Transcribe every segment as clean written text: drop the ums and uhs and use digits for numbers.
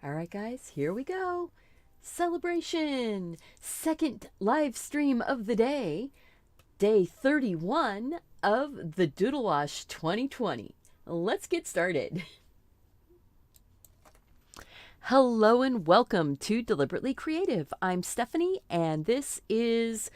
All right, guys, here we go. Celebration! Second live stream of the day, day 31 of the Doodle Wash 2020. Let's get started. Hello and welcome to Deliberately Creative. I'm Stephanie, and this is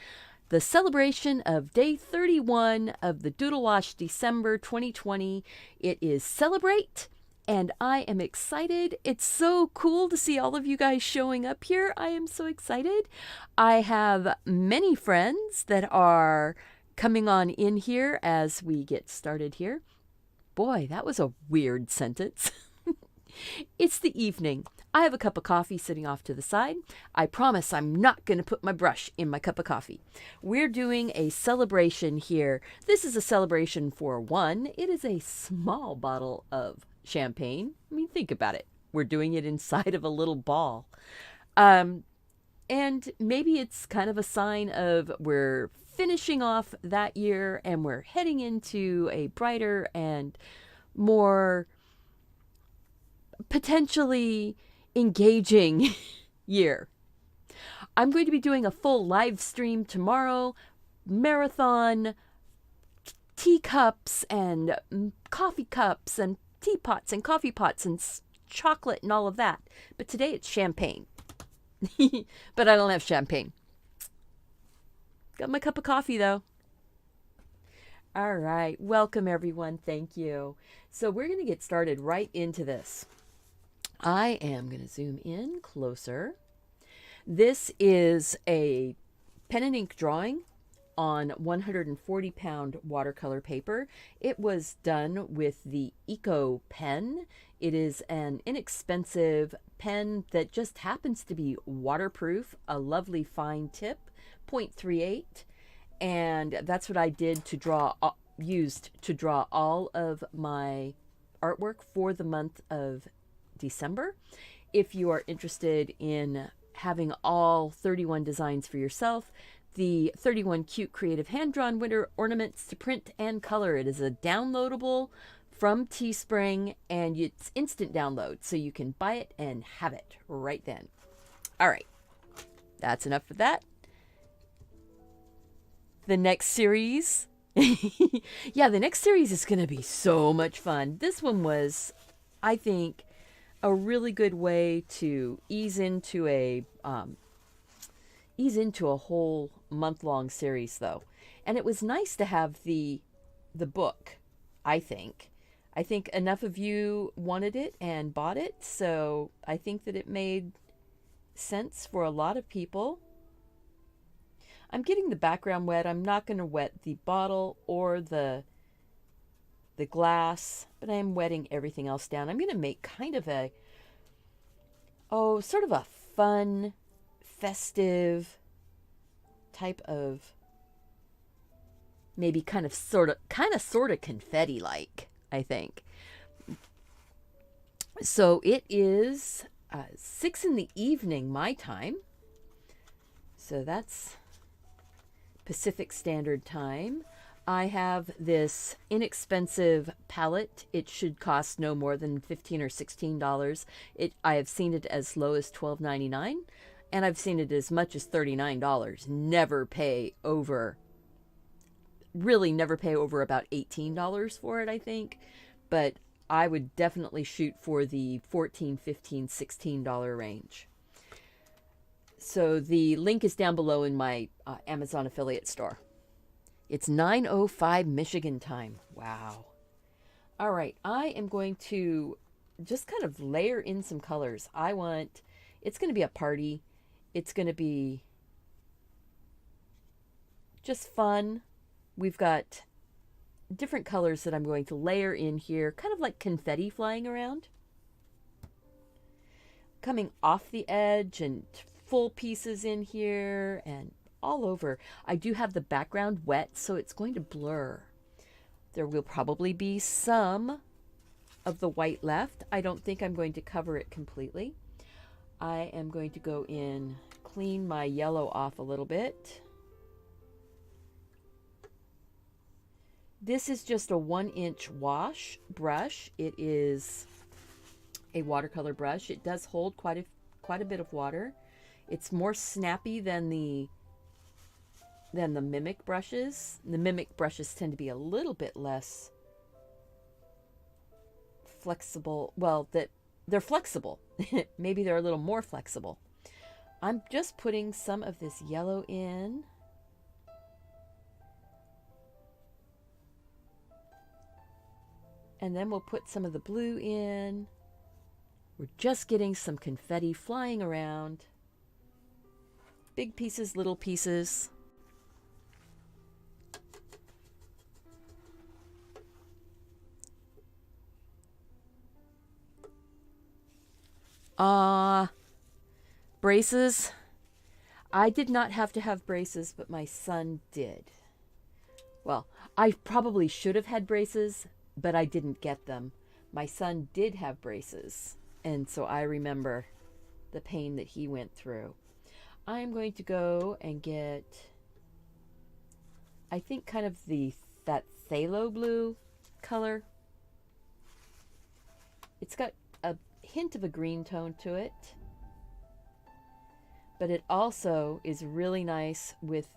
the celebration of day 31 of the Doodle Wash December 2020. It is Celebrate, and I am excited. It's so cool to see all of you guys showing up here. I am so excited. I have many friends that are coming on in here as we get started here. Boy, that was a weird sentence. It's the evening. I have a cup of coffee sitting off to the side. I promise I'm not going to put my brush in my cup of coffee. We're doing a celebration here. This is a celebration for one. It is a small bottle of champagne. I mean, think about it. We're doing it inside of a little ball. And maybe it's kind of a sign of we're finishing off that year and we're heading into a brighter and more potentially engaging year. I'm going to be doing a full live stream tomorrow, marathon, teacups and coffee cups and teapots and coffee pots and chocolate and all of that. But today it's champagne. But I don't have champagne. Got my cup of coffee though. All right, welcome everyone. Thank you. So we're going to get started right into this. I am going to zoom in closer. This is a pen and ink drawing on 140-pound watercolor paper. It was done with the Eco pen. It is an inexpensive pen that just happens to be waterproof, a lovely fine tip, 0.38. And that's what I did to draw, used to draw all of my artwork for the month of December. If you are interested in having all 31 designs for yourself, the 31 cute creative hand-drawn winter ornaments to print and color. It is a downloadable from Teespring, and it's instant download, so you can buy it and have it right then. All right, that's enough for that. The next series, yeah, the next series is going to be so much fun. This one was, I think, a really good way to ease into a whole month-long series, though. And it was nice to have the book. I think enough of you wanted it and bought it, so I think that it made sense for a lot of people. I'm getting the background wet. I'm not going to wet the bottle or the glass, but I am wetting everything else down. I'm going to make kind of a, sort of a fun, festive type of, maybe kind of sort of confetti-like, I think. So it is 6 in the evening my time. So that's Pacific Standard Time. I have this inexpensive palette. It should cost no more than $15 or $16. I have seen it as low as $12.99, and I've seen it as much as $39. Never pay over about $18 for it, I think. But I would definitely shoot for the $14, $15, $16 range. So the link is down below in my Amazon affiliate store. It's 9:05 Michigan time. Wow. All right, I am going to just kind of layer in some colors. It's going to be a party. It's going to be just fun. We've got different colors that I'm going to layer in here, kind of like confetti flying around. Coming off the edge and full pieces in here and all over. I do have the background wet, so it's going to blur. There will probably be some of the white left. I don't think I'm going to cover it completely. I am going to go in, clean my yellow off a little bit. This is just a 1-inch wash brush. It is a watercolor brush. It does hold quite a bit of water. It's more snappy than the Mimic brushes. The Mimic brushes tend to be a little bit less flexible. Well, they're flexible. Maybe they're a little more flexible. I'm just putting some of this yellow in. And then we'll put some of the blue in. We're just getting some confetti flying around. Big pieces, little pieces. Braces. I did not have to have braces, but my son did. Well, I probably should have had braces, but I didn't get them. My son did have braces, and so I remember the pain that he went through. I'm going to go and get, I think, kind of that phthalo blue color. It's got a hint of a green tone to it, but it also is really nice with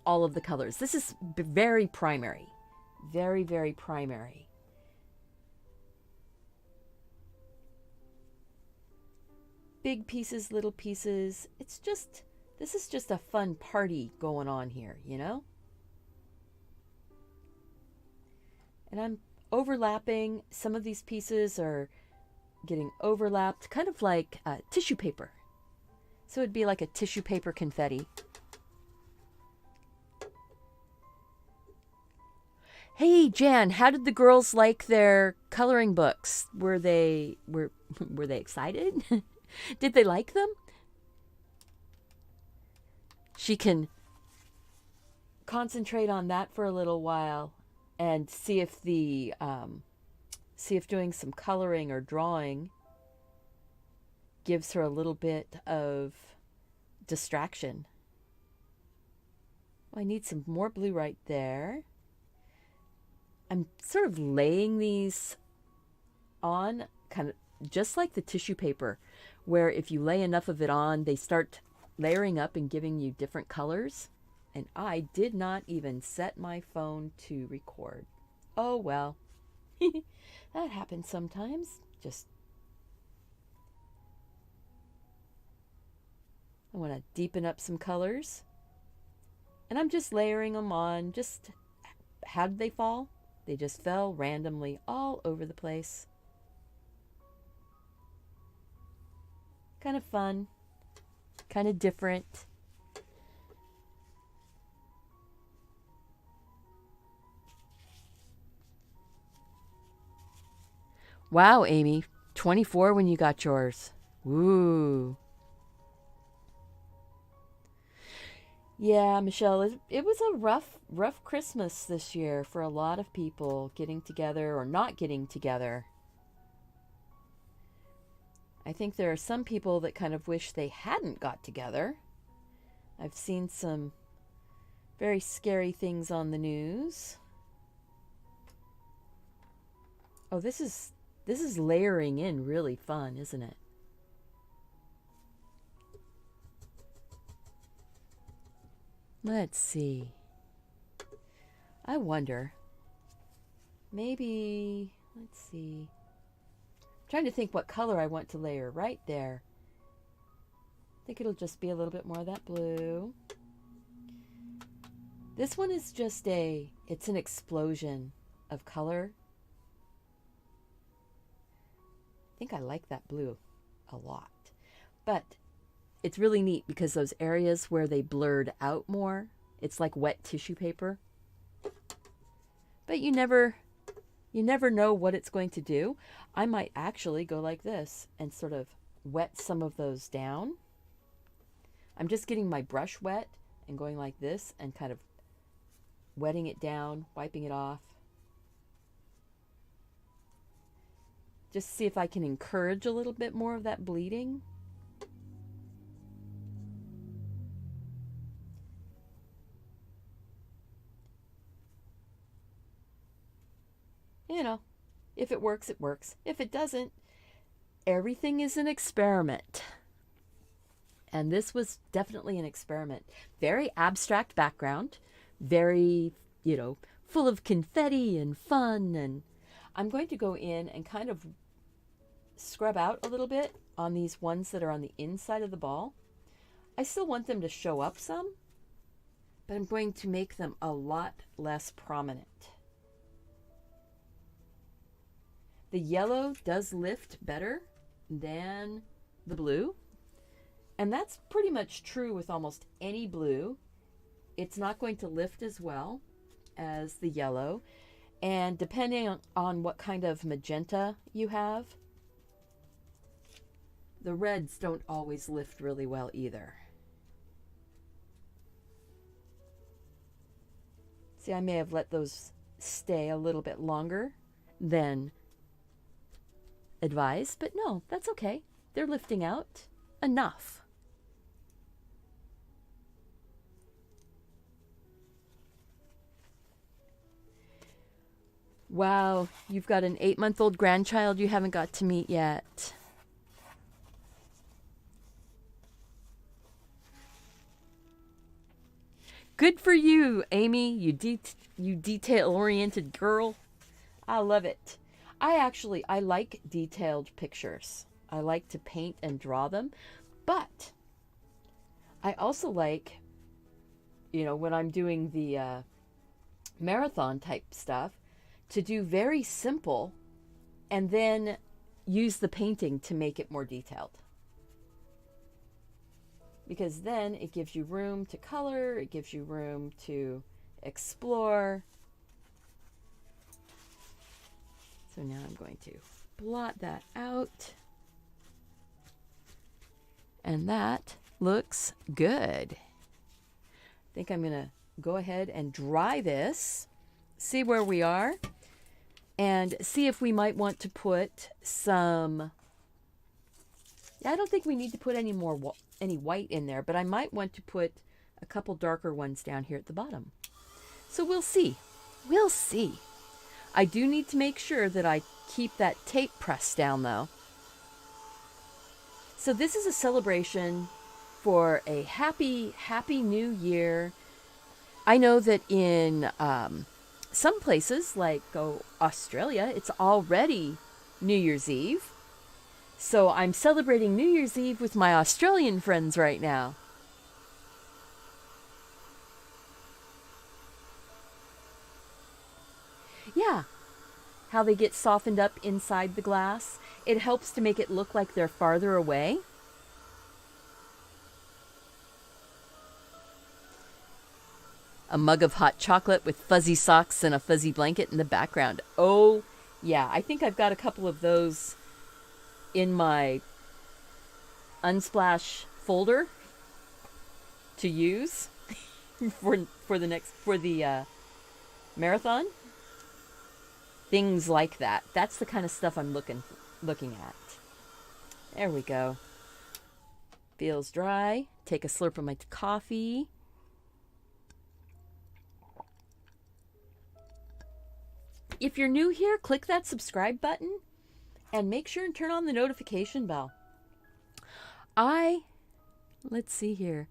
all of the colors. This is very primary. Very, very primary. Big pieces, little pieces. This is just a fun party going on here, you know? And I'm overlapping. Some of these pieces are getting overlapped, kind of like tissue paper. So it'd be like a tissue paper confetti. Hey Jan, how did the girls like their coloring books? Were they excited? Did they like them? She can concentrate on that for a little while and see if doing some coloring or drawing gives her a little bit of distraction. Oh, I need some more blue right there. I'm sort of laying these on kind of just like the tissue paper, where if you lay enough of it on, they start layering up and giving you different colors. And I did not even set my phone to record. Oh well. That happens sometimes. I want to deepen up some colors. And I'm just layering them on. Just how did they fall? They just fell randomly all over the place. Kind of fun. Kind of different. Wow, Amy. 24 when you got yours. Woo. Yeah, Michelle, it was a rough Christmas this year for a lot of people, getting together or not getting together. I think there are some people that kind of wish they hadn't got together. I've seen some very scary things on the news. Oh, this is layering in really fun, isn't it? Let's see. I wonder. Maybe, let's see. I'm trying to think what color I want to layer right there. I think it'll just be a little bit more of that blue. This one is just it's an explosion of color. I think I like that blue a lot. But it's really neat because those areas where they blurred out more, it's like wet tissue paper. But you never know what it's going to do. I might actually go like this and sort of wet some of those down. I'm just getting my brush wet and going like this and kind of wetting it down, wiping it off. Just see if I can encourage a little bit more of that bleeding. You know, If it works, it works. If it doesn't, everything is an experiment. And this was definitely an experiment. Very abstract background, very, full of confetti and fun. And I'm going to go in and kind of scrub out a little bit on these ones that are on the inside of the ball. I still want them to show up some, but I'm going to make them a lot less prominent. The yellow does lift better than the blue, and that's pretty much true with almost any blue. It's not going to lift as well as the yellow, and depending on what kind of magenta you have, the reds don't always lift really well either. See, I may have let those stay a little bit longer than advised, but no, that's okay. They're lifting out enough. Wow, you've got an 8-month-old grandchild you haven't got to meet yet. Good for you, Amy, you detail-oriented girl. I love it. I like detailed pictures. I like to paint and draw them, but I also like, when I'm doing the marathon type stuff, to do very simple and then use the painting to make it more detailed. Because then it gives you room to color, it gives you room to explore. So now I'm going to blot that out. And that looks good. I think I'm going to go ahead and dry this, see where we are, and see if we might want to put some... I don't think we need to put any white in there, but I might want to put a couple darker ones down here at the bottom. So we'll see. We'll see. I do need to make sure that I keep that tape pressed down, though. So this is a celebration for a happy, happy new year. I know that in some places, like Australia, it's already New Year's Eve. So I'm celebrating New Year's Eve with my Australian friends right now. Yeah, how they get softened up inside the glass. It helps to make it look like they're farther away. A mug of hot chocolate with fuzzy socks and a fuzzy blanket in the background. Oh, yeah, I think I've got a couple of those in my Unsplash folder to use for the marathon. Things like that. That's the kind of stuff I'm looking at. There we go. Feels dry. Take a slurp of my coffee. If you're new here, click that subscribe button and make sure and turn on the notification bell. Let's see here.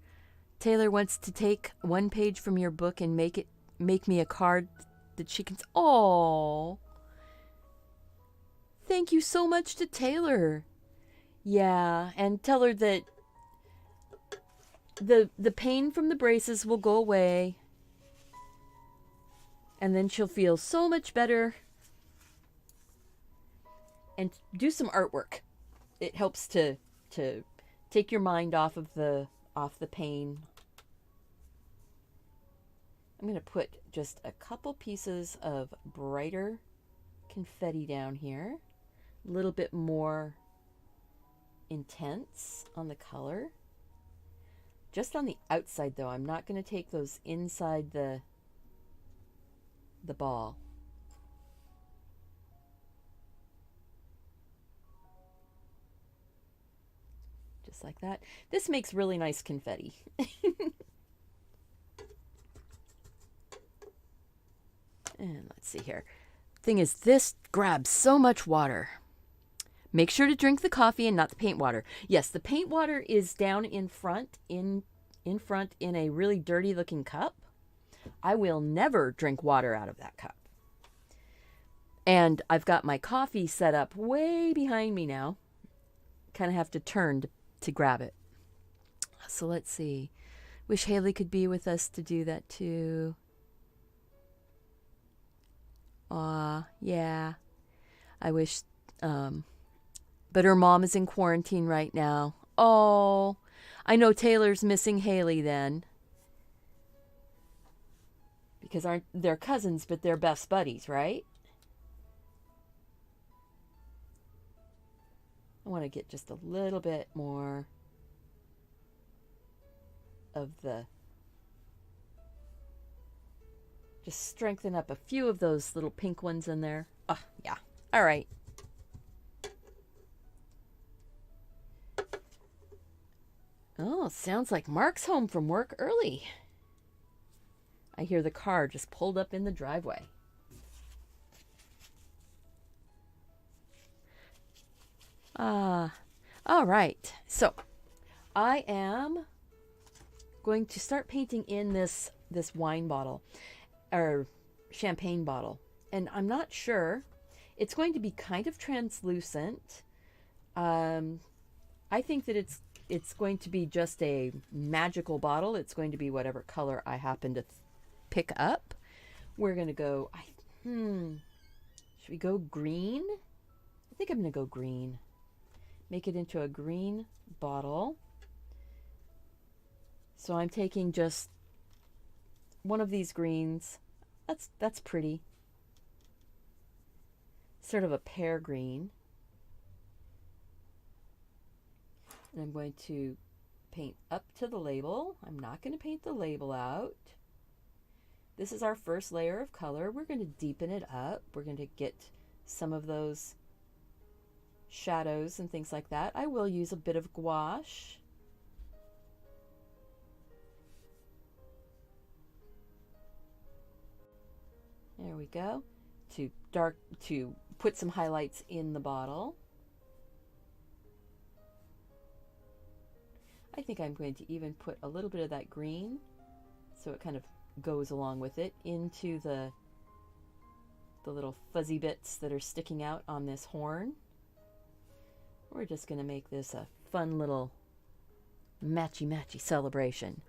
Taylor wants to take one page from your book and make me a card that she can... Oh, thank you so much to Taylor. Yeah, and tell her that the pain from the braces will go away. And then she'll feel so much better. And do some artwork. It helps to take your mind off the pain. I'm going to put just a couple pieces of brighter confetti down here. A little bit more intense on the color. Just on the outside though. I'm not going to take those inside the ball. Just like that. This makes really nice confetti. And let's see here. Thing is, this grabs so much water. Make sure to drink the coffee and not the paint water. Yes, the paint water is down in front, in front in a really dirty looking cup. I will never drink water out of that cup. And I've got my coffee set up way behind me now. Kind of have to turn to grab it. So let's see. Wish Haley could be with us to do that too. Yeah. I wish, but her mom is in quarantine right now. Oh, I know Taylor's missing Haley then. Because they're cousins, but they're best buddies, right? I want to get just a little bit more of just strengthen up a few of those little pink ones in there. Oh, yeah. All right. Oh, sounds like Mark's home from work early. I hear the car just pulled up in the driveway. All right. So I am going to start painting in this wine bottle or champagne bottle. And I'm not sure. It's going to be kind of translucent. I think that it's going to be just a magical bottle. It's going to be whatever color I happen to pick up. We're going to go, should we go green? I think I'm going to go green. Make it into a green bottle. So I'm taking just one of these greens. That's pretty. Sort of a pear green. And I'm going to paint up to the label. I'm not going to paint the label out. This is our first layer of color. We're going to deepen it up. We're going to get some of those shadows and things like that. I will use a bit of gouache. There we go. To put some highlights in the bottle. I think I'm going to even put a little bit of that green so it kind of goes along with it into the little fuzzy bits that are sticking out on this horn. We're just going to make this a fun little matchy-matchy celebration.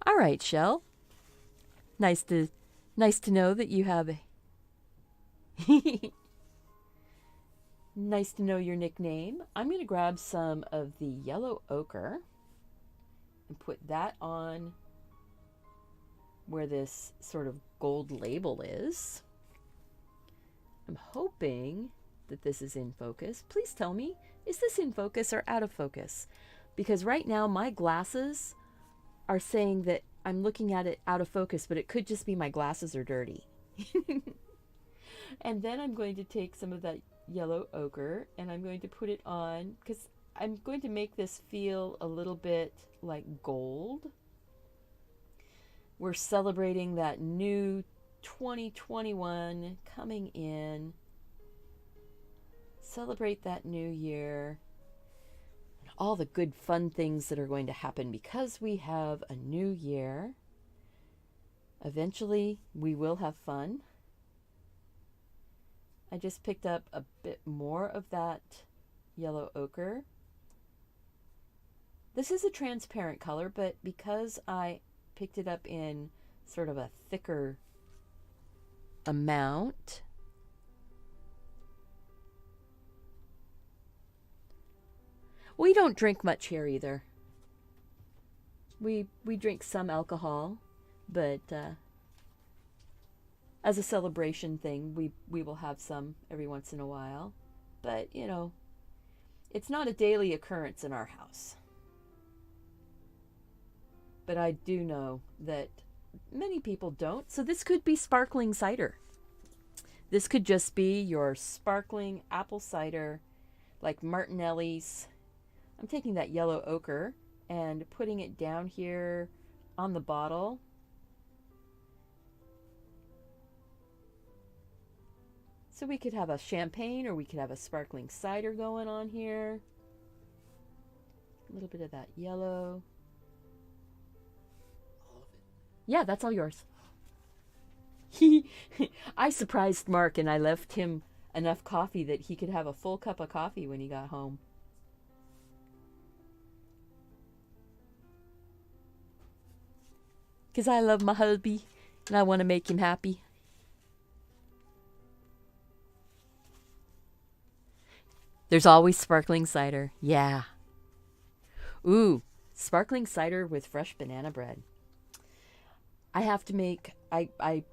All right, Shell. Nice to know that you have nice to know your nickname. I'm going to grab some of the yellow ochre and put that on where this sort of gold label is. I'm hoping that this is in focus. Please tell me, is this in focus or out of focus? Because right now my glasses are saying that I'm looking at it out of focus, but it could just be my glasses are dirty. And then I'm going to take some of that yellow ochre and I'm going to put it on because I'm going to make this feel a little bit like gold. We're celebrating that new 2021 coming in. Celebrate that new year. And all the good fun things that are going to happen because we have a new year. Eventually, we will have fun. I just picked up a bit more of that yellow ochre. This is a transparent color, but because I picked it up in sort of a thicker amount, we don't drink much here either. We drink some alcohol, but as a celebration thing, we will have some every once in a while. But, you know, it's not a daily occurrence in our house. But I do know that many people don't. So this could be sparkling cider. This could just be your sparkling apple cider, like Martinelli's. I'm taking that yellow ochre and putting it down here on the bottle. So we could have a champagne or we could have a sparkling cider going on here. A little bit of that yellow. All of it. Yeah, that's all yours. I surprised Mark and I left him enough coffee that he could have a full cup of coffee when he got home. Because I love my hubby and I want to make him happy. There's always sparkling cider. Yeah. Ooh, sparkling cider with fresh banana bread. I have to make I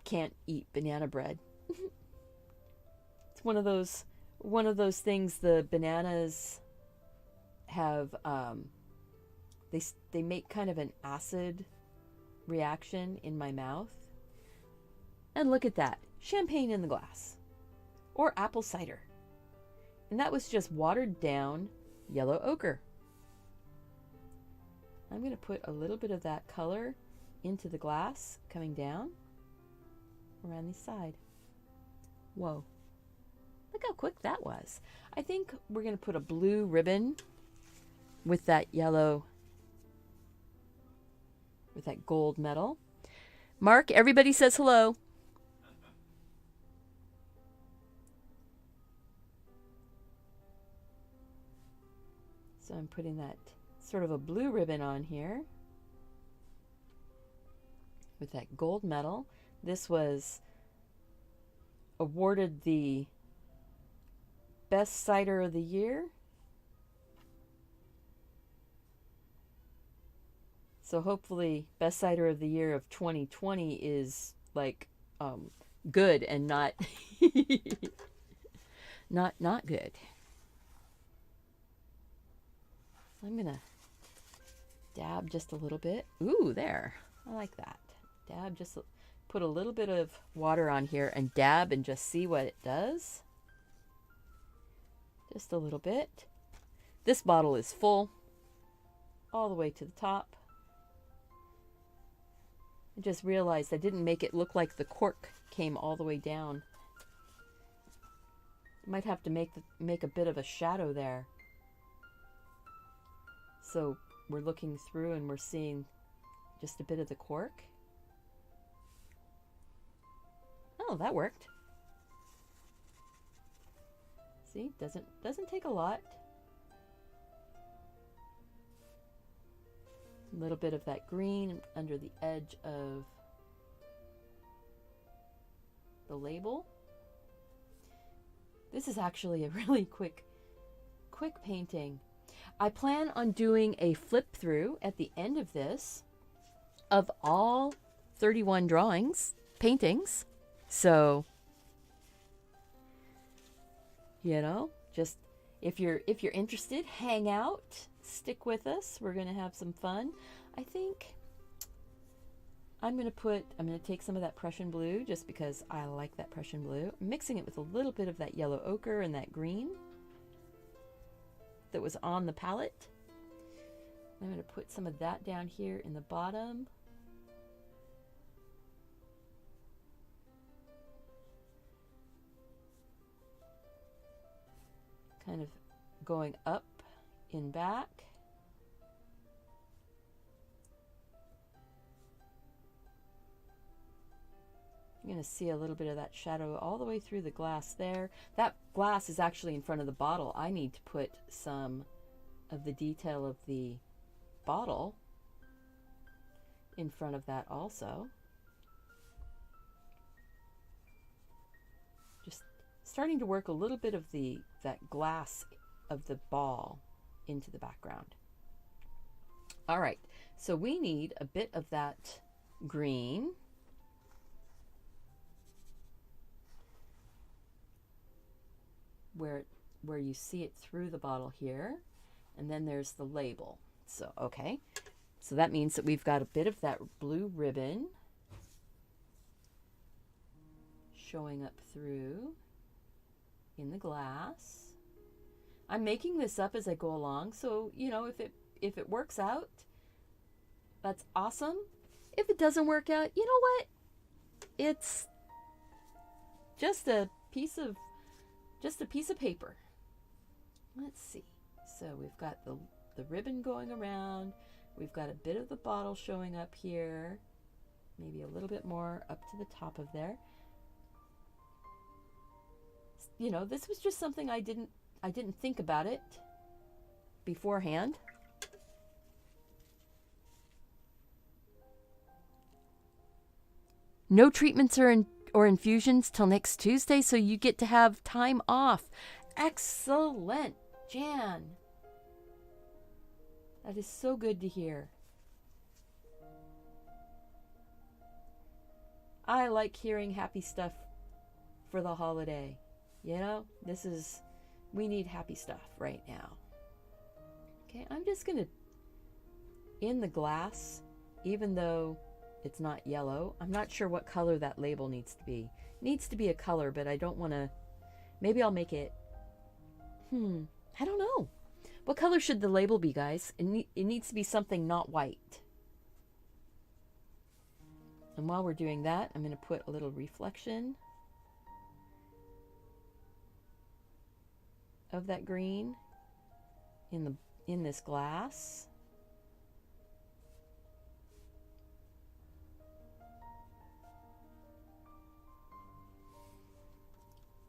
can't eat banana bread. It's one of those things. The bananas have they make kind of an acid reaction in my mouth. And look at that, champagne in the glass, or apple cider, and that was just watered down yellow ochre. I'm going to put a little bit of that color into the glass, coming down around the side. Whoa. Look how quick that was. I think we're going to put a blue ribbon with that yellow, with that gold metal. Mark, everybody says hello. So I'm putting that sort of a blue ribbon on here with that gold metal. This was awarded the best cider of the year. So hopefully best cider of the year of 2020 is like good and not not good. So I'm gonna dab just a little bit. Ooh, there. I like that. Dab, just put a little bit of water on here and dab and just see what it does. Just a little bit. This bottle is full all the way to the top. I just realized I didn't make it look like the cork came all the way down. Might have to make a bit of a shadow there. So we're looking through and we're seeing just a bit of the cork. Oh, that worked. See, doesn't take a lot. A little bit of that green under the edge of the label. This is actually a really quick painting. I plan on doing a flip through at the end of this of all 31 paintings. So, you know, just if you're interested, hang out, stick with us. We're going to have some fun. I think I'm going to take some of that Prussian blue just because I like that Prussian blue. I'm mixing it with a little bit of that yellow ochre and that green that was on the palette. I'm going to put some of that down here in the bottom. Kind of going up in back. You're going to see a little bit of that shadow all the way through the glass there. That glass is actually in front of the bottle. I need to put some of the detail of the bottle in front of that also. Just starting to work a little bit of that glass of the ball into the background. All right, so we need a bit of that green. Where you see it through the bottle here, and then there's the label. So okay, so that means that we've got a bit of that blue ribbon showing up through in the glass. I'm making this up as I go along, so you know, if it works out, that's awesome. If it doesn't work out, you know what? It's just a piece of paper. Let's see. So we've got the ribbon going around. We've got a bit of the bottle showing up here. Maybe a little bit more up to the top of there. You know, this was just something I didn't think about it beforehand. No treatments or infusions till next Tuesday, so you get to have time off. Excellent, Jan. That is so good to hear. I like hearing happy stuff for the holiday. You know, we need happy stuff right now. Okay, I'm just gonna, in the glass, even though it's not yellow, I'm not sure what color that label needs to be. It needs to be a color, but I don't want to, maybe I'll make it, I don't know. What color should the label be, guys? It needs to be something not white. And while we're doing that, I'm going to put a little reflection of that green in this glass.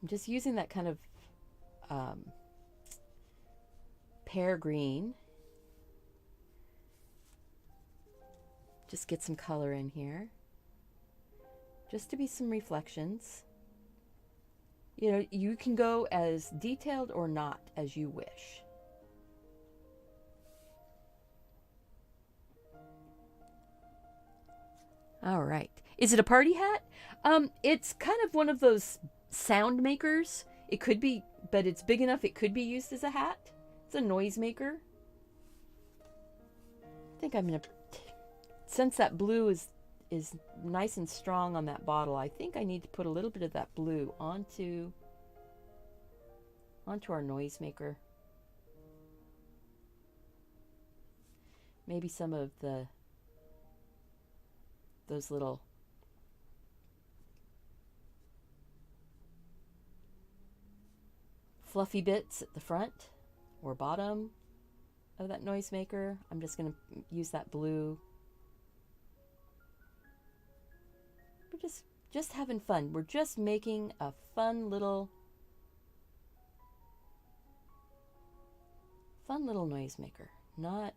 I'm just using that kind of pear green. Just get some color in here. Just to be some reflections. You know, you can go as detailed or not as you wish. All right. Is it a party hat? It's kind of one of those sound makers. It could be, but it's big enough it could be used as a hat. It's a noise maker. I think I'm gonna, since that blue is nice and strong on that bottle, I think I need to put a little bit of that blue onto our noise maker. Maybe some of those little fluffy bits at the front or bottom of that noise maker. I'm just going to use that blue. We're just having fun. We're just making a fun little noise maker. Not.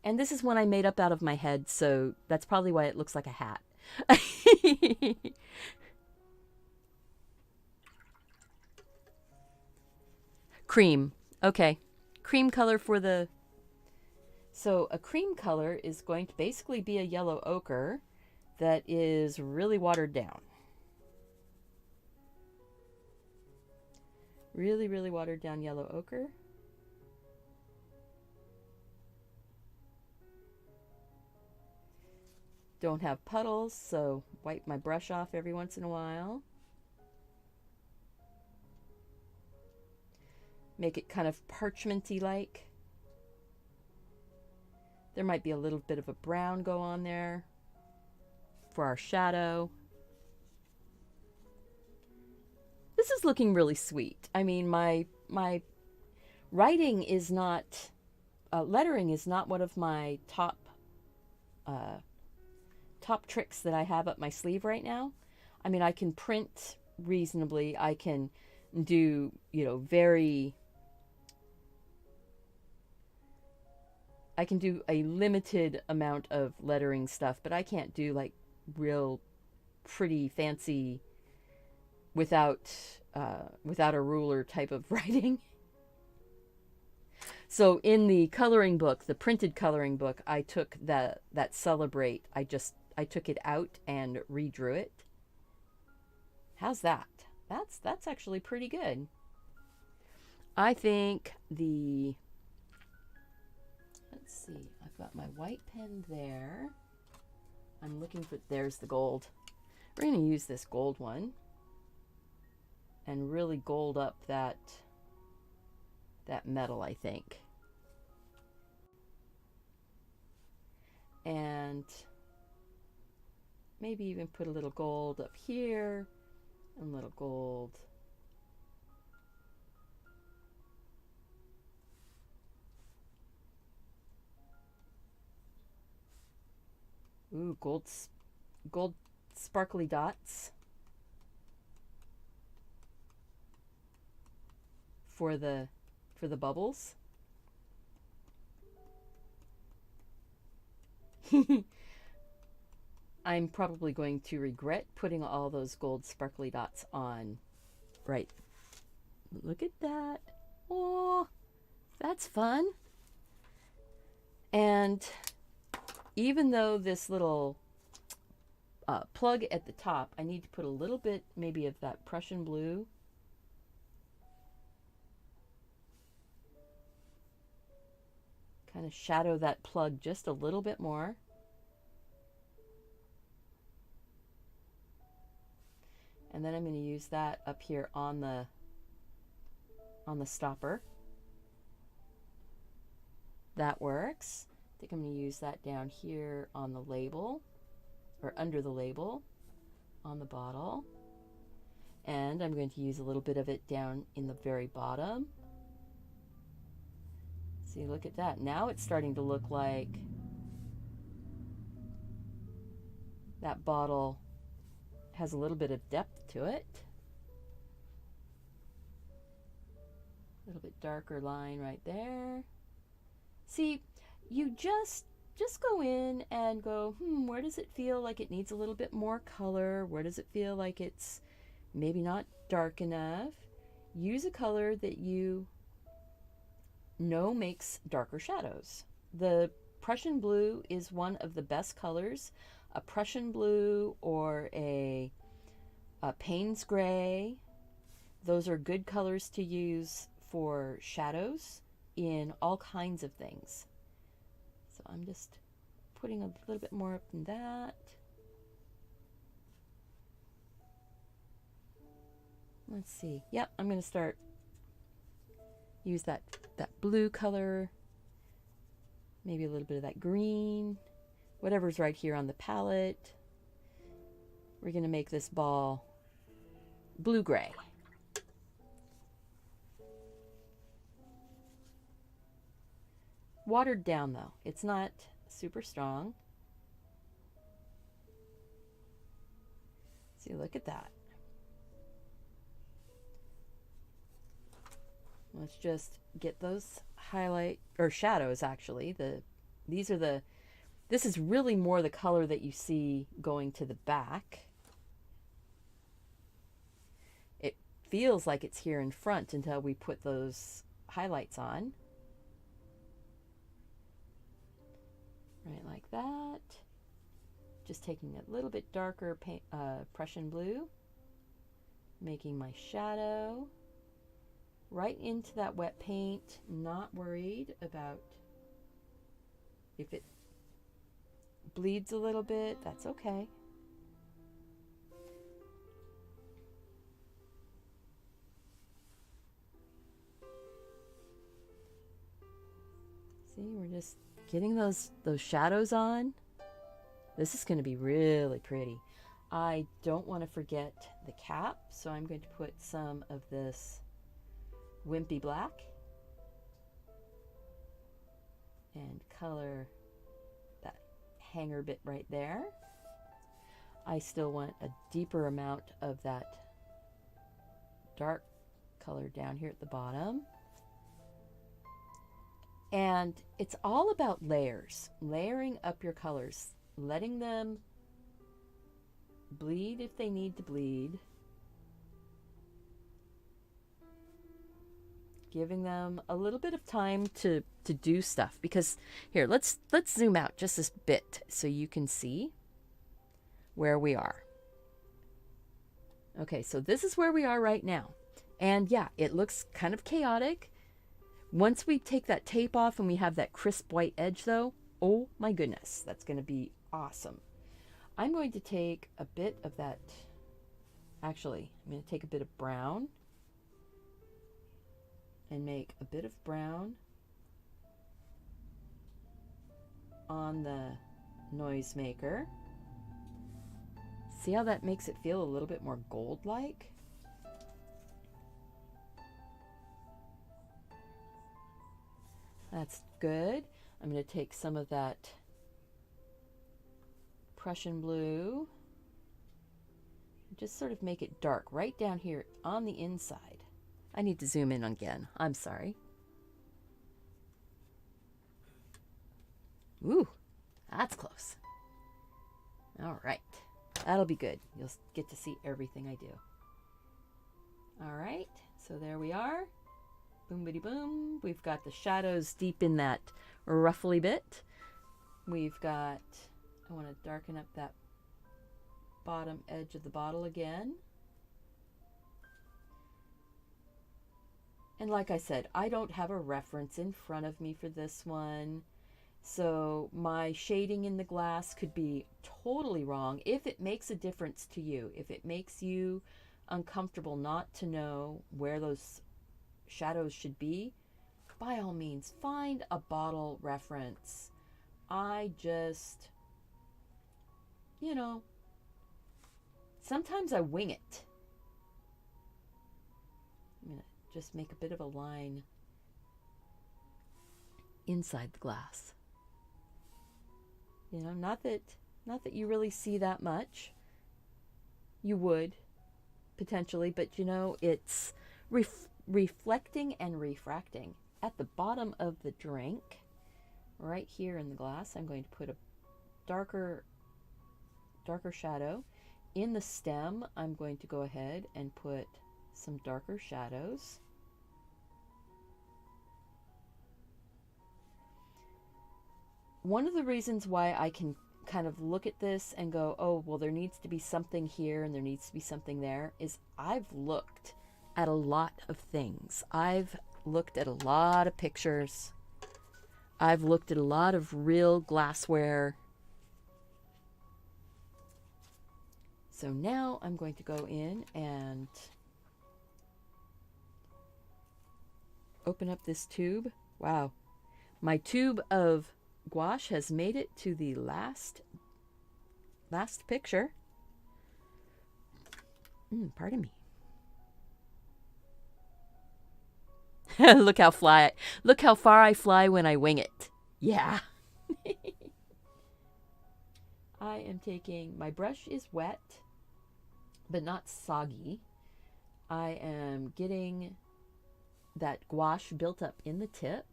And this is one I made up out of my head, so that's probably why it looks like a hat. Cream. Okay. Cream color for the... So a cream color is going to basically be a yellow ochre that is really watered down. Really, really watered down yellow ochre. Don't have puddles, so wipe my brush off every once in a while. Make it kind of parchmenty like. There might be a little bit of a brown go on there for our shadow. This is looking really sweet. I mean, my writing is not, lettering is not one of my top tricks that I have up my sleeve right now. I mean, I can print reasonably. I can do, I can do a limited amount of lettering stuff, but I can't do like real pretty fancy without a ruler type of writing. So in the coloring book, the printed coloring book, I took that Celebrate. I took it out and redrew it. How's that? That's actually pretty good. I think let's see, I've got my white pen there. I'm looking for, there's the gold. We're going to use this gold one and really gold up that metal, I think. And maybe even put a little gold up here and a little gold ooh, gold sparkly dots for the bubbles. I'm probably going to regret putting all those gold sparkly dots on. Right. Look at that. Oh, that's fun. And even though this little plug at the top, I need to put a little bit maybe of that Prussian blue. Kind of shadow that plug just a little bit more. And then I'm going to use that up here on the stopper. That works. I think I'm going to use that down here on the label, or under the label on the bottle. And I'm going to use a little bit of it down in the very bottom. See, look at that. Now it's starting to look like that bottle has a little bit of depth to it. A little bit darker line right there. See, you just go in and go, where does it feel like it needs a little bit more color? Where does it feel like it's maybe not dark enough? Use a color that you know makes darker shadows. The Prussian blue is one of the best colors. A Prussian blue or a Payne's gray, those are good colors to use for shadows in all kinds of things. So I'm just putting a little bit more up than that. Let's see. Yep, I'm going to start use that blue color, maybe a little bit of that green, whatever's right here on the palette. We're going to make this ball blue-gray. Watered down though. It's not super strong. See, look at that. Let's just get those highlight or shadows actually. This is really more the color that you see going to the back. It feels like it's here in front until we put those highlights on. Right like that. Just taking a little bit darker Prussian blue, making my shadow right into that wet paint. Not worried about if it bleeds a little bit, that's okay. See, we're just getting those shadows on. This is going to be really pretty. I don't want to forget the cap, so I'm going to put some of this wimpy black and color that hanger bit right there. I still want a deeper amount of that dark color down here at the bottom. And it's all about layers, layering up your colors, letting them bleed if they need to bleed, giving them a little bit of time to do stuff. Because here, let's zoom out just this bit so you can see where we are. Okay, so this is where we are right now. And yeah, it looks kind of chaotic. Once we take that tape off and we have that crisp white edge though, oh my goodness, that's going to be awesome. I'm going to take a bit of that, actually, I'm going to take a bit of brown and make a bit of brown on the noisemaker. See how that makes it feel a little bit more gold-like? That's good. I'm going to take some of that Prussian blue, just sort of make it dark right down here on the inside. I need to zoom in again. I'm sorry. Ooh, that's close. All right, that'll be good. You'll get to see everything I do. All right, so there we are. Boom, bitty, boom. We've got the shadows deep in that ruffly bit. We've got, I want to darken up that bottom edge of the bottle again. And like I said, I don't have a reference in front of me for this one. So my shading in the glass could be totally wrong. If it makes a difference to you, if it makes you uncomfortable not to know where those shadows should be, by all means, find a bottle reference. I just, you know, sometimes I wing it. I'm going to just make a bit of a line inside the glass. You know, not that you really see that much. You would, potentially, but you know, it's reflecting and refracting. At the bottom of the drink, right here in the glass, I'm going to put a darker shadow. In the stem, I'm going to go ahead and put some darker shadows. One of the reasons why I can kind of look at this and go, oh, well, there needs to be something here and there needs to be something there, is I've looked at a lot of things. I've looked at a lot of pictures. I've looked at a lot of real glassware. So now I'm going to go in and open up this tube. Wow. My tube of gouache has made it to the last picture. Pardon me. Look how far I fly when I wing it. Yeah. I am taking, my brush is wet, but not soggy. I am getting that gouache built up in the tip.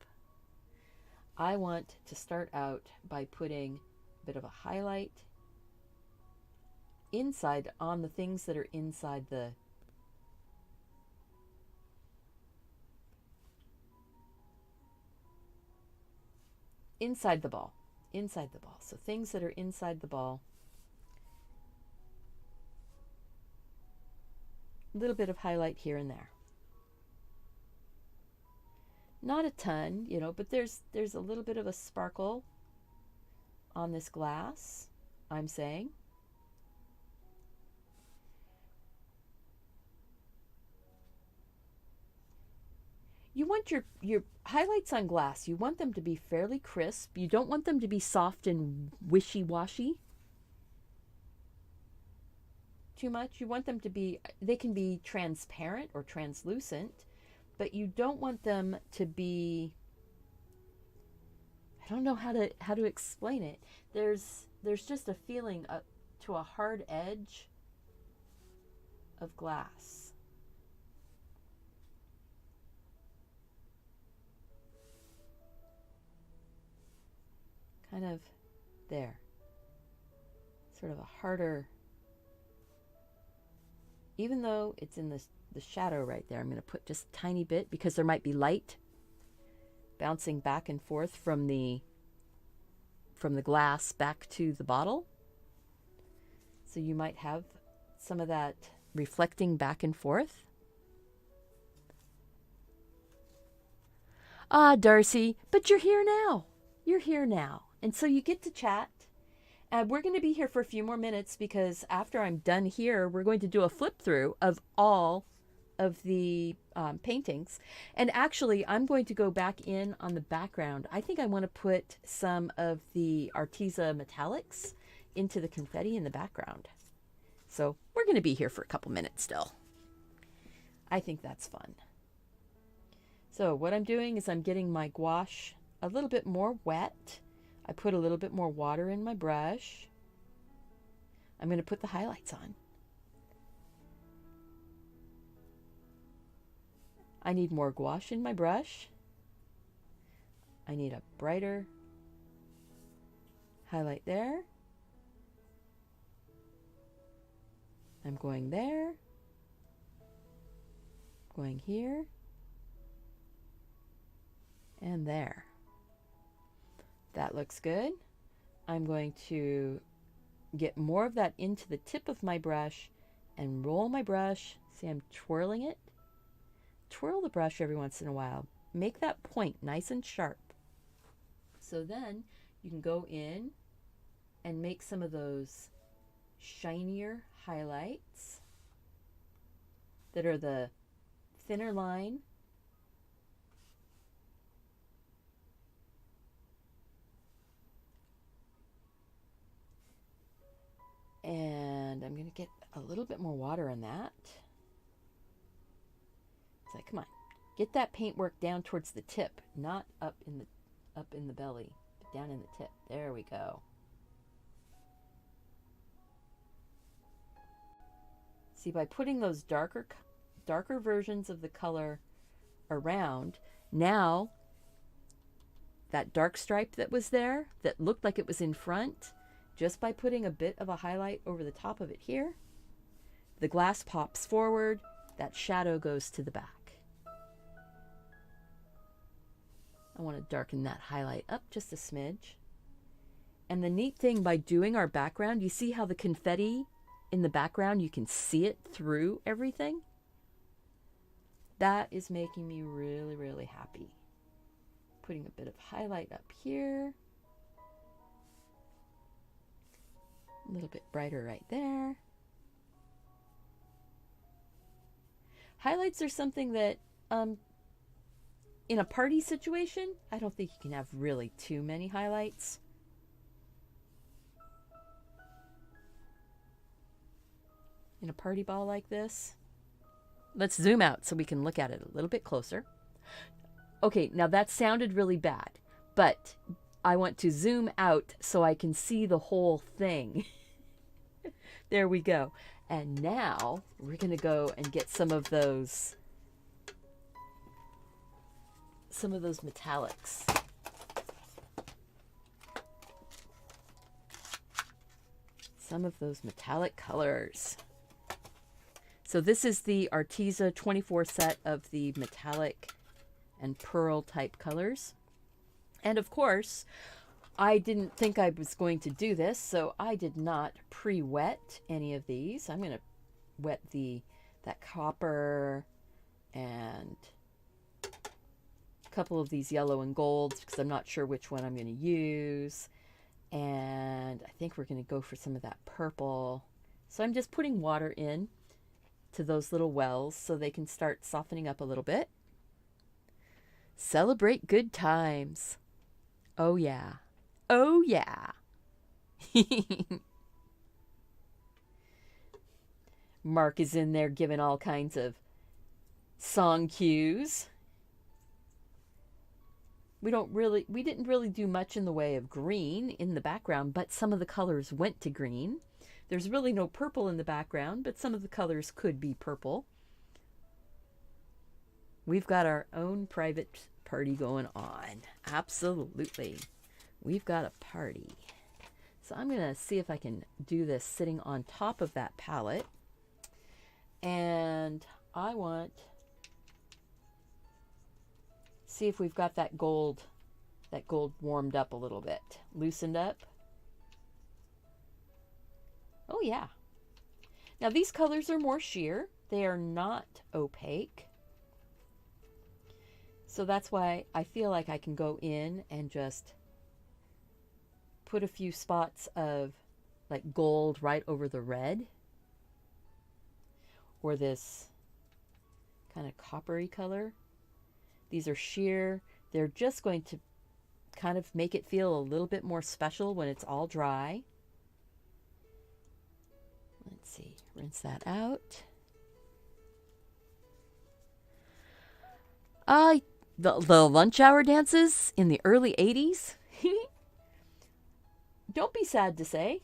I want to start out by putting a bit of a highlight inside on the things that are inside the ball. So things that are inside the ball. A little bit of highlight here and there. Not a ton, you know, but there's a little bit of a sparkle on this glass, I'm saying. You want your highlights on glass, you want them to be fairly crisp. You don't want them to be soft and wishy-washy too much. You want them to be, they can be transparent or translucent, but you don't want them to be, I don't know how to explain it. There's just a feeling to a hard edge of glass. Kind of there. Sort of a harder, even though it's in the shadow right there, I'm going to put just a tiny bit because there might be light bouncing back and forth from the glass back to the bottle. So you might have some of that reflecting back and forth. Ah, Darcy, but you're here now. You're here now. And so you get to chat. We're going to be here for a few more minutes because after I'm done here, we're going to do a flip through of all of the paintings. And actually, I'm going to go back in on the background. I think I want to put some of the Arteza metallics into the confetti in the background. So we're going to be here for a couple minutes still. I think that's fun. So what I'm doing is I'm getting my gouache a little bit more wet. I put a little bit more water in my brush. I'm going to put the highlights on. I need more gouache in my brush. I need a brighter highlight there. I'm going there. Going here. And there. That looks good. I'm going to get more of that into the tip of my brush and roll my brush. See, I'm twirling it. Twirl the brush every once in a while. Make that point nice and sharp. So then you can go in and make some of those shinier highlights that are the thinner line. And I'm going to get a little bit more water on that. It's like, come on, get that paintwork down towards the tip, not up in the belly, but down in the tip. There we go. See, by putting those darker versions of the color around, now that dark stripe that was there, that looked like it was in front, just by putting a bit of a highlight over the top of it here, the glass pops forward, that shadow goes to the back. I want to darken that highlight up just a smidge. And the neat thing by doing our background, you see how the confetti in the background, you can see it through everything? That is making me really, really happy. Putting a bit of highlight up here. A little bit brighter right there. Highlights are something that, in a party situation, I don't think you can have really too many highlights. In a party ball like this. Let's zoom out so we can look at it a little bit closer. Okay, now that sounded really bad, but I want to zoom out so I can see the whole thing. There we go. And now we're going to go and get some of those metallics. Some of those metallic colors. So this is the Arteza 24 set of the metallic and pearl type colors. And of course, I didn't think I was going to do this, so I did not pre-wet any of these. I'm going to wet that copper and a couple of these yellow and golds because I'm not sure which one I'm going to use. And I think we're going to go for some of that purple. So I'm just putting water in to those little wells so they can start softening up a little bit. Celebrate good times. Oh yeah. Oh yeah. Mark is in there giving all kinds of song cues. We didn't really do much in the way of green in the background, but some of the colors went to green. There's really no purple in the background, but some of the colors could be purple. We've got our own private party going on. Absolutely. We've got a party. So I'm going to see if I can do this sitting on top of that palette. And I want see if we've got that gold warmed up a little bit, loosened up. Oh yeah. Now these colors are more sheer. They are not opaque. So that's why I feel like I can go in and just put a few spots of like gold right over the red. Or this kind of coppery color. These are sheer. They're just going to kind of make it feel a little bit more special when it's all dry. Let's see, rinse that out. The lunch hour dances in the early 80s. Don't be sad to say.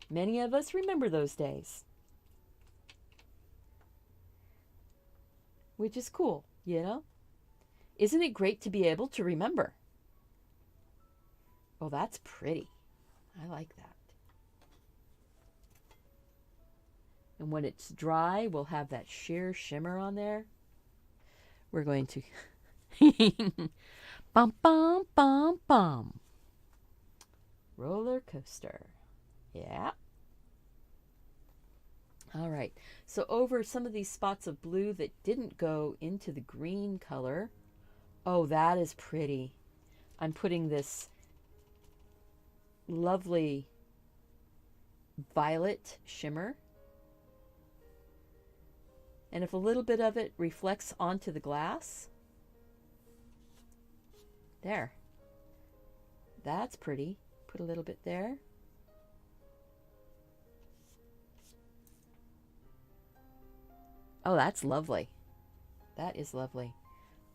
Many of us remember those days. Which is cool, you know? Isn't it great to be able to remember? Oh, that's pretty. I like that. And when it's dry, we'll have that sheer shimmer on there. We're going to bum bum bum bum. Roller coaster. Yeah. All right. So over some of these spots of blue that didn't go into the green color. Oh, that is pretty. I'm putting this lovely violet shimmer. And if a little bit of it reflects onto the glass, there. That's pretty. Put a little bit there. Oh, that's lovely. That is lovely.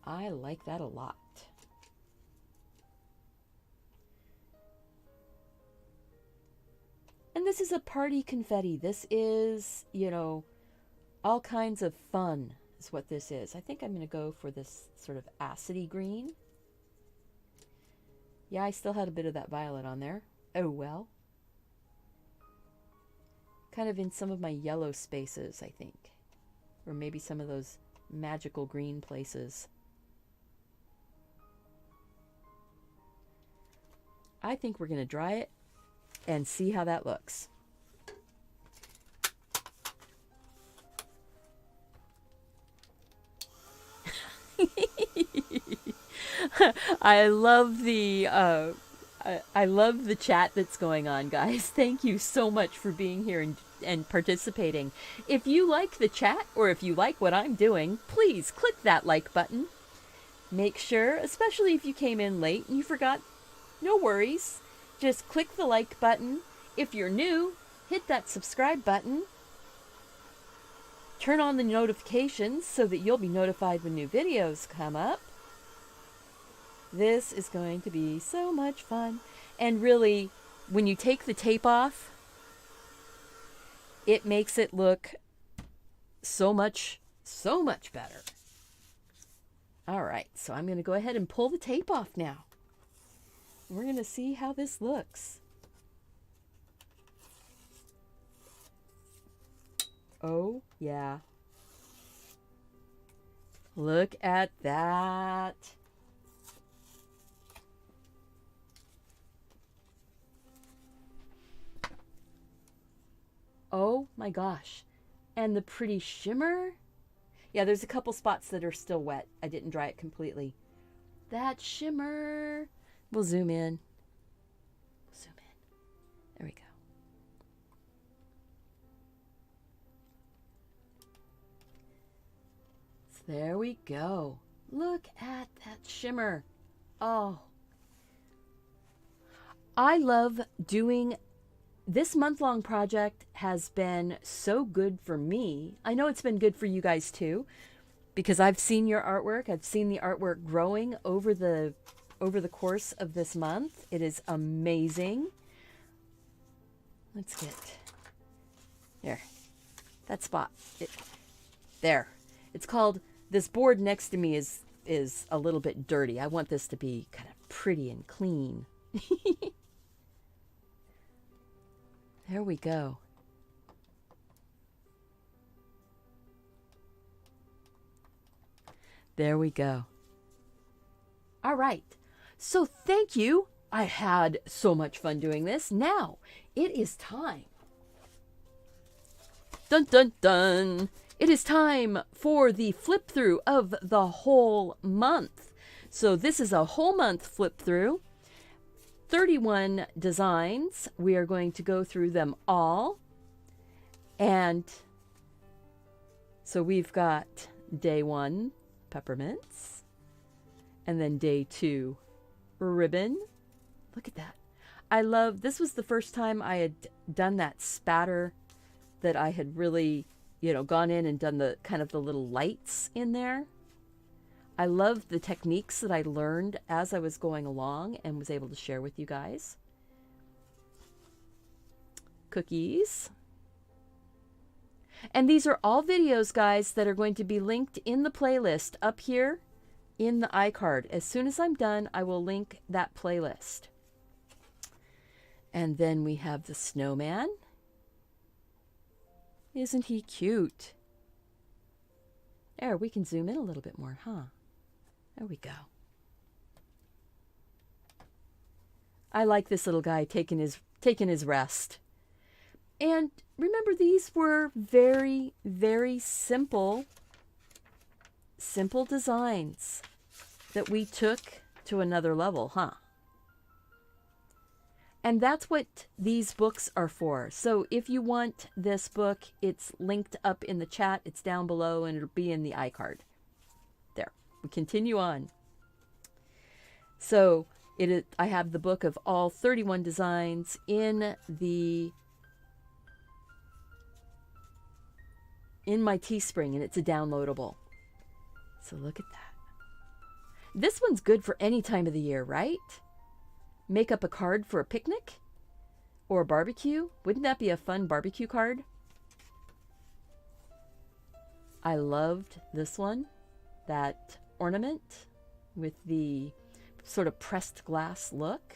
I like that a lot. And this is a party confetti. This is, you know, all kinds of fun is what this is. I think I'm going to go for this sort of acidy green. Yeah, I still had a bit of that violet on there. Oh well. Kind of in some of my yellow spaces, I think. Or maybe some of those magical green places. I think we're going to dry it and see how that looks. I love the chat that's going on, guys. Thank you so much for being here and participating. If you like the chat or if you like what I'm doing, please click that like button. Make sure, especially if you came in late and you forgot, no worries. Just click the like button. If you're new, hit that subscribe button. Turn on the notifications so that you'll be notified when new videos come up. This is going to be so much fun. And really, when you take the tape off, it makes it look so much better. All right, so I'm going to go ahead and pull the tape off now. We're going to see how this looks. Oh, yeah. Look at that. Oh my gosh. And the pretty shimmer. Yeah, there's a couple spots that are still wet. I didn't dry it completely. That shimmer. We'll zoom in. Zoom in. There we go. So there we go. Look at that shimmer. Oh. I love doing this month-long project. Has been so good for me. I know it's been good for you guys too, because I've seen your artwork. I've seen the artwork growing over the course of this month. It is amazing. Let's get there. That spot. There. It's called, this board next to me is a little bit dirty. I want this to be kind of pretty and clean. There we go. There we go. All right. So thank you. I had so much fun doing this. Now it is time. Dun dun dun. It is time for the flip through of the whole month. So this is a whole month flip through. 31 designs. We are going to go through them all. And So we've got day 1, peppermints, and then day 2, ribbon. Look at that. I love, this was the first time I had done that spatter, that I had really, gone in and done the kind of the little lights in there. I love the techniques that I learned as I was going along and was able to share with you guys. Cookies. And these are all videos, guys, that are going to be linked in the playlist up here in the iCard. As soon as I'm done, I will link that playlist. And then we have the snowman. Isn't he cute? There, we can zoom in a little bit more, huh? There we go. I like this little guy taking his rest. And remember, these were very, very simple designs that we took to another level, huh? And that's what these books are for. So if you want this book, it's linked up in the chat. It's down below, and it'll be in the iCard. There. We continue on. So I have the book of all 31 designs in my Teespring, and it's a downloadable. So look at that. This one's good for any time of the year, right? Make up a card for a picnic or a barbecue. Wouldn't that be a fun barbecue card? I loved this one, that ornament with the sort of pressed glass look.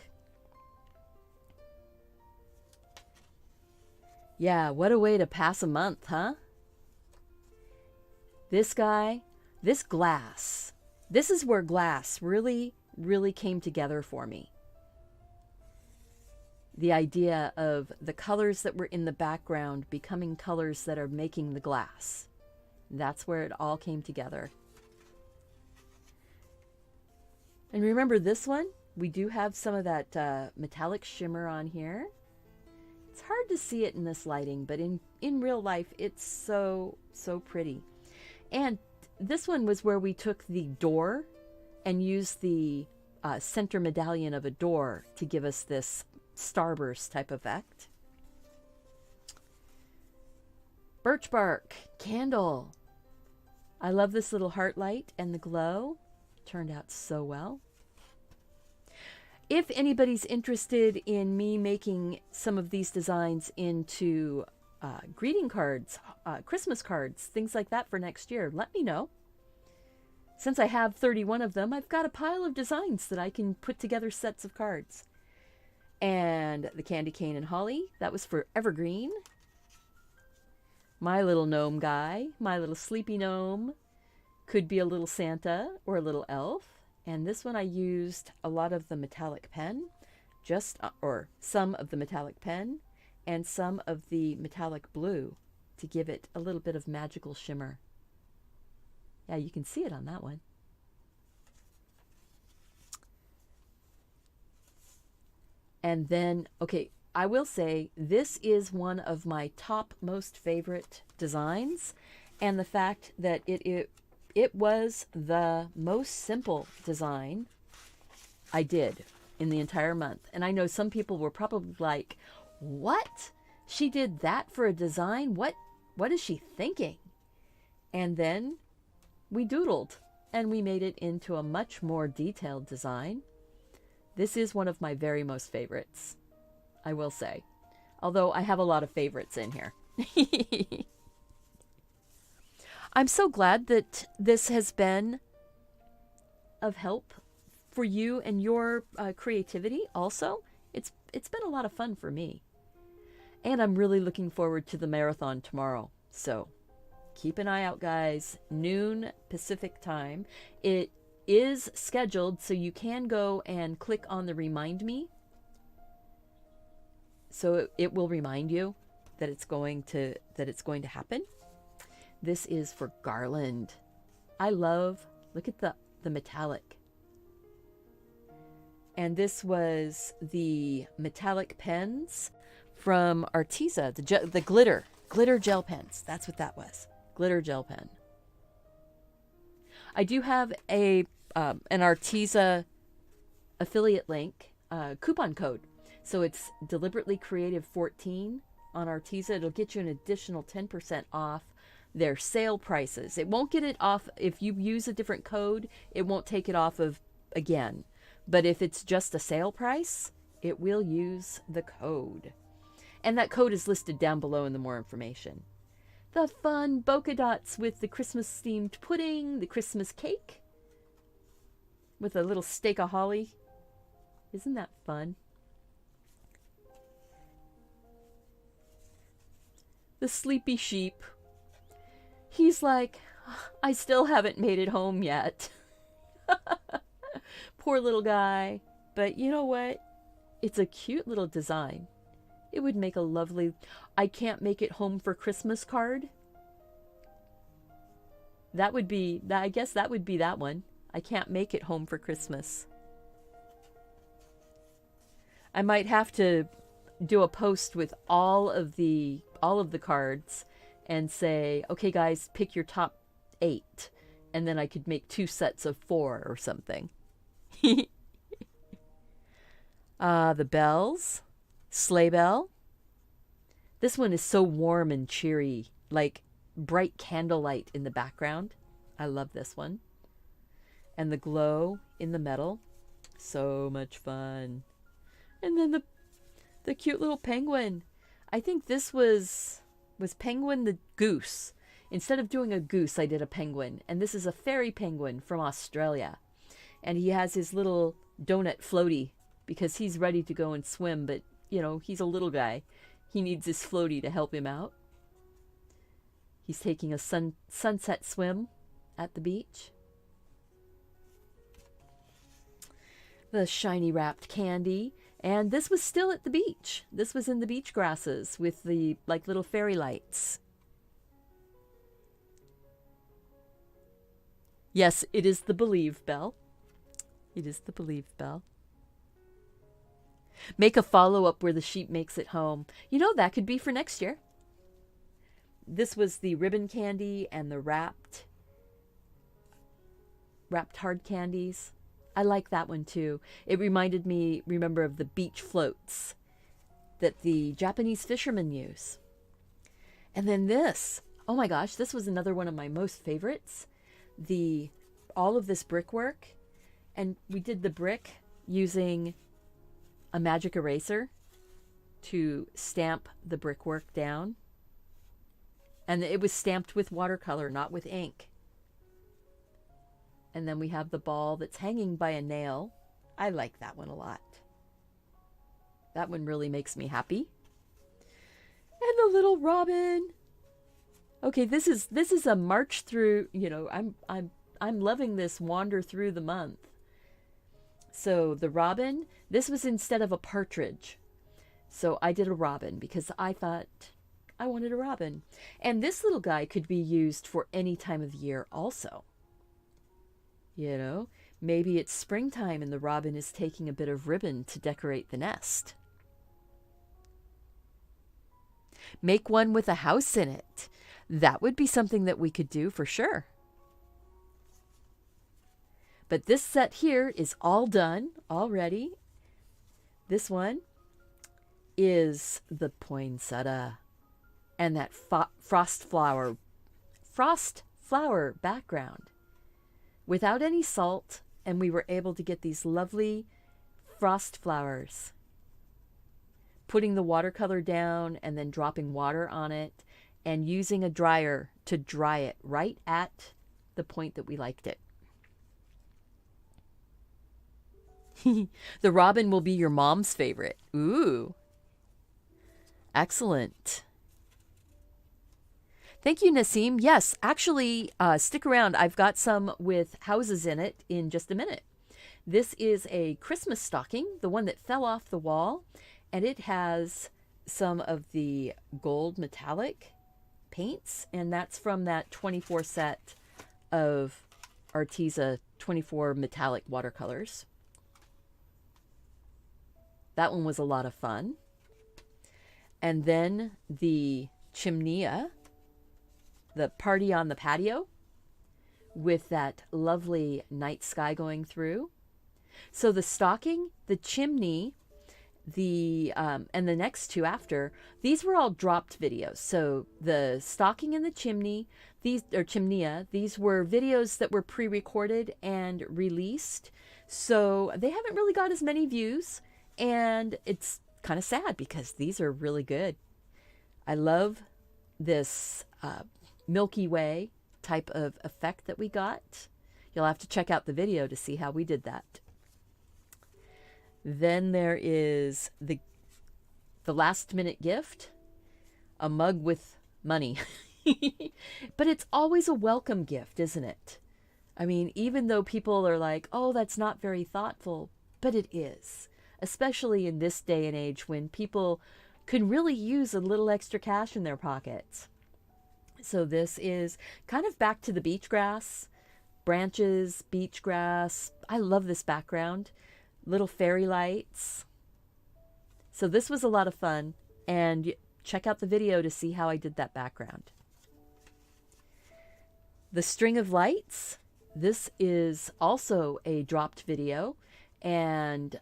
Yeah, what a way to pass a month, huh? This guy, this glass, this is where glass really, really came together for me. The idea of the colors that were in the background becoming colors that are making the glass. That's where it all came together. And remember this one? We do have some of that metallic shimmer on here. It's hard to see it in this lighting, but in real life, it's so, so pretty. And this one was where we took the door and used the center medallion of a door to give us this starburst type effect. Birch bark candle. I love this little heart light and the glow. Turned out so well. If anybody's interested in me making some of these designs into greeting cards, Christmas cards, things like that for next year, let me know. Since I have 31 of them, I've got a pile of designs that I can put together sets of cards. And the candy cane and holly, that was for evergreen. My little gnome guy, my little sleepy gnome, could be a little Santa or a little elf. And this one I used a lot of the metallic pen, or some of the metallic pen, and some of the metallic blue to give it a little bit of magical shimmer. Yeah, you can see it on that one. And then, okay, I will say this is one of my top most favorite designs, and the fact that it was the most simple design I did in the entire month. And I know some people were probably like, what? She did that for a design? What is she thinking? And then we doodled and we made it into a much more detailed design. This is one of my very most favorites, I will say. Although I have a lot of favorites in here. I'm so glad that this has been of help for you and your creativity also. It's been a lot of fun for me. And I'm really looking forward to the marathon tomorrow. So keep an eye out, guys. Noon Pacific time. It is scheduled, so you can go and click on the remind me. So it will remind you that it's going to happen. This is for garland. I love, look at the metallic. And this was the metallic pens from Arteza, the glitter gel pens. That's what that was. glitter gel pen. I do have an Arteza affiliate link, coupon code. So it's deliberately creative 14 on Arteza. It'll get you an additional 10% off their sale prices. It won't get it off if you use a different code. It won't take it off of again. But if it's just a sale price, it will use the code. And that code is listed down below in the more information. The fun bokeh dots with the Christmas themed pudding, the Christmas cake with a little stake of holly. Isn't that fun? The sleepy sheep. He's like, I still haven't made it home yet. Poor little guy. But you know what? It's a cute little design. It would make a lovely I can't make it home for Christmas card. That would be, I guess that would be that one. I can't make it home for Christmas. I might have to do a post with all of the cards and say, okay guys, pick your top 8. And then I could make 2 sets of 4 or something. The bells. Sleigh bell. This one is so warm and cheery, like bright candlelight in the background. I love this one. And the glow in the metal. So much fun. And then the cute little penguin. I think this was Penguin the goose. Instead of doing a goose, I did a penguin. And this is a fairy penguin from Australia. And he has his little donut floaty because he's ready to go and swim, but you know, he's a little guy. He needs his floaty to help him out. He's taking a sunset swim at the beach. The shiny wrapped candy. And this was still at the beach. This was in the beach grasses with the like little fairy lights. Yes, it is the Believe bell. It is the Believe bell. Make a follow-up where the sheep makes it home. You know, that could be for next year. This was the ribbon candy and the wrapped hard candies. I like that one too. It reminded me, remember, of the beach floats that the Japanese fishermen use. And then this. Oh my gosh, this was another one of my most favorites. All of this brickwork. And we did the brick using a magic eraser to stamp the brickwork down. And it was stamped with watercolor, not with ink. And then we have the ball that's hanging by a nail. I like that one a lot. That one really makes me happy. And the little robin. Okay, this is a march through, you know, I'm loving this wander through the month. So the robin, this was instead of a partridge. So I did a robin because I thought I wanted a robin. And this little guy could be used for any time of year also. You know, maybe it's springtime and the robin is taking a bit of ribbon to decorate the nest. Make one with a house in it. That would be something that we could do for sure. But this set here is all done already. This one is the poinsettia and that frost flower background without any salt, and we were able to get these lovely frost flowers. Putting the watercolor down and then dropping water on it and using a dryer to dry it right at the point that we liked it. The robin will be your mom's favorite. Ooh. Excellent. Thank you, Nassim. Yes, actually, stick around. I've got some with houses in it in just a minute. This is a Christmas stocking, the one that fell off the wall, and it has some of the gold metallic paints, and that's from that 24 set of Arteza 24 metallic watercolors. That one was a lot of fun. And then the chimnea, the party on the patio with that lovely night sky going through. So the stocking, the chimney, and the next two after, these were all dropped videos. So the stocking and the chimney, these or chimnea, these were videos that were pre-recorded and released. So they haven't really got as many views, and it's kind of sad because these are really good. I love this Milky Way type of effect that we got. You'll have to check out the video to see how we did that. Then there is the last minute gift, a mug with money. But it's always a welcome gift, isn't it? I mean, even though people are like, oh, that's not very thoughtful, but it is, especially in this day and age when people could really use a little extra cash in their pockets. So this is kind of back to the beach grass, branches, beach grass. I love this background. Little fairy lights. So this was a lot of fun, and check out the video to see how I did that background. The string of lights, this is also a dropped video, and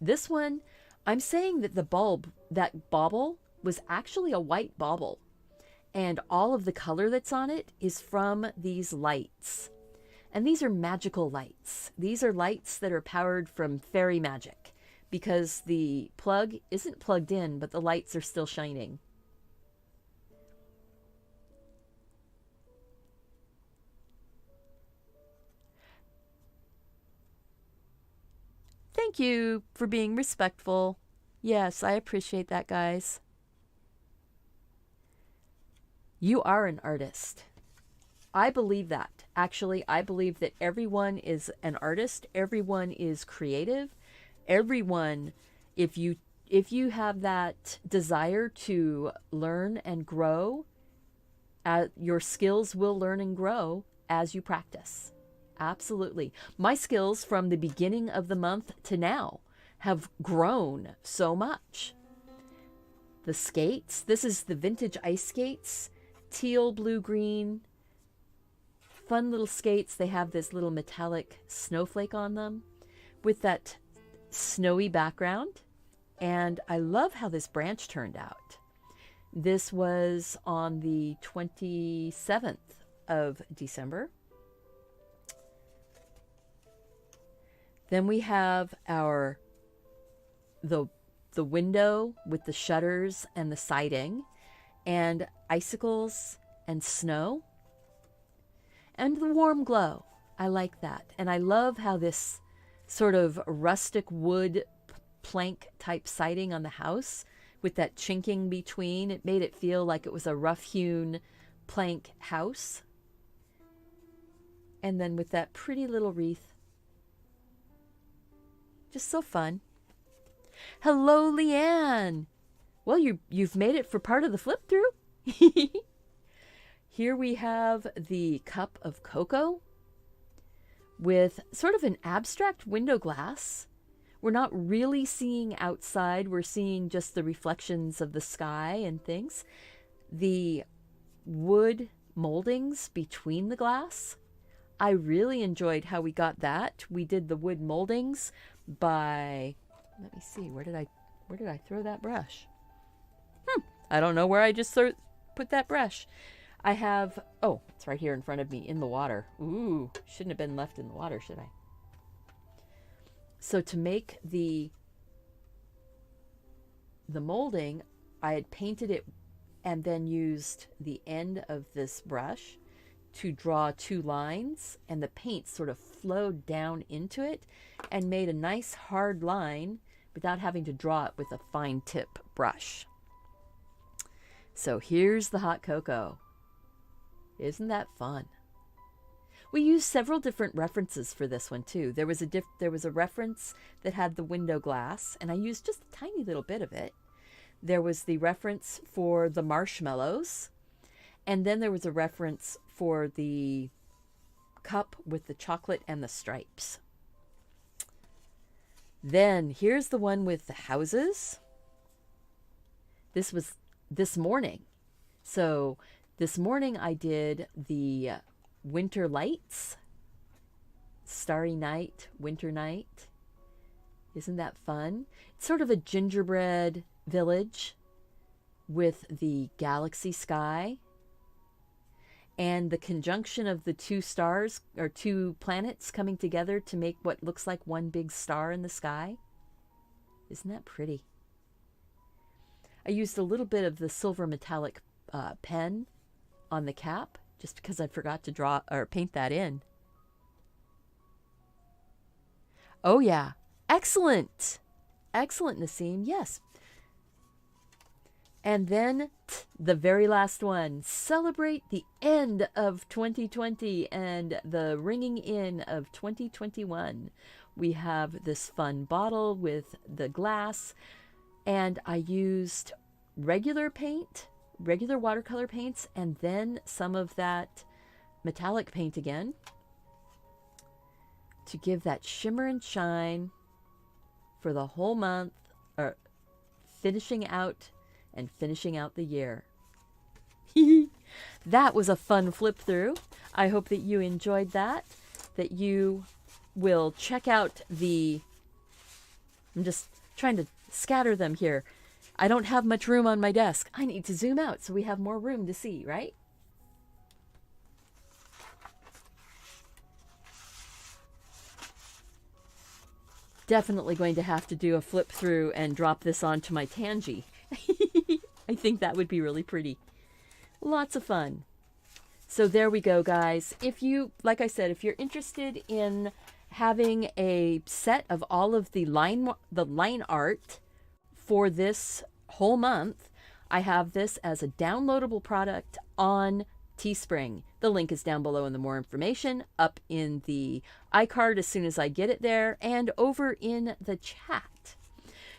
this one, I'm saying that the bulb, that bauble, was actually a white bauble, and all of the color that's on it is from these lights. And these are magical lights. These are lights that are powered from fairy magic because the plug isn't plugged in, but the lights are still shining. Thank you for being respectful. Yes, I appreciate that, guys. You are an artist. I believe that. Actually, I believe that everyone is an artist. Everyone is creative. Everyone, if you have that desire to learn and grow, your skills will learn and grow as you practice. Absolutely. My skills from the beginning of the month to now have grown so much. The skates, this is the vintage ice skates, teal, blue, green. Fun little skates. They have this little metallic snowflake on them with that snowy background. And I love how this branch turned out. This was on the 27th of December. Then we have the window with the shutters and the siding, and icicles and snow. And the warm glow. I like that. And I love how this sort of rustic wood plank type siding on the house with that chinking between, it made it feel like it was a rough hewn plank house. And then with that pretty little wreath. Just so fun. Hello, Leanne. Well, you've made it for part of the flip through. Here we have the cup of cocoa with sort of an abstract window glass. We're not really seeing outside. We're seeing just the reflections of the sky and things. The wood moldings between the glass. I really enjoyed how we got that. We did the wood moldings by, let me see, where did I throw that brush? I don't know where I just put that brush. I have, oh, it's right here in front of me in the water. Ooh, shouldn't have been left in the water, should I? So to make the molding, I had painted it and then used the end of this brush to draw two lines, and the paint sort of flowed down into it and made a nice hard line without having to draw it with a fine tip brush. So here's the hot cocoa. Isn't that fun? We used several different references for this one too. There was a reference that had the window glass, and I used just a tiny little bit of it. There was the reference for the marshmallows, and then there was a reference for the cup with the chocolate and the stripes. Then here's the one with the houses. This was this morning. So This morning I did the winter lights, starry night, winter night. Isn't that fun? It's sort of a gingerbread village with the galaxy sky and the conjunction of the two stars or two planets coming together to make what looks like one big star in the sky. Isn't that pretty? I used a little bit of the silver metallic pen on the cap just because I forgot to draw or paint that in. Oh yeah, excellent. Excellent, Nassim. Yes. And then the very last one, celebrate the end of 2020 and the ringing in of 2021. We have this fun bottle with the glass, and I used regular paint, regular watercolor paints, and then some of that metallic paint again to give that shimmer and shine for the whole month, or finishing out the year. That was a fun flip through. I hope that you enjoyed that you will check out I'm just trying to scatter them here. I don't have much room on my desk. I need to zoom out so we have more room to see, right? Definitely going to have to do a flip through and drop this onto my Tangy. I think that would be really pretty. Lots of fun. So there we go, guys. If you, like I said, if you're interested in having a set of all of the line art for this whole month, I have this as a downloadable product on Teespring. The link is down below in the more information, up in the iCard as soon as I get it there, and over in the chat.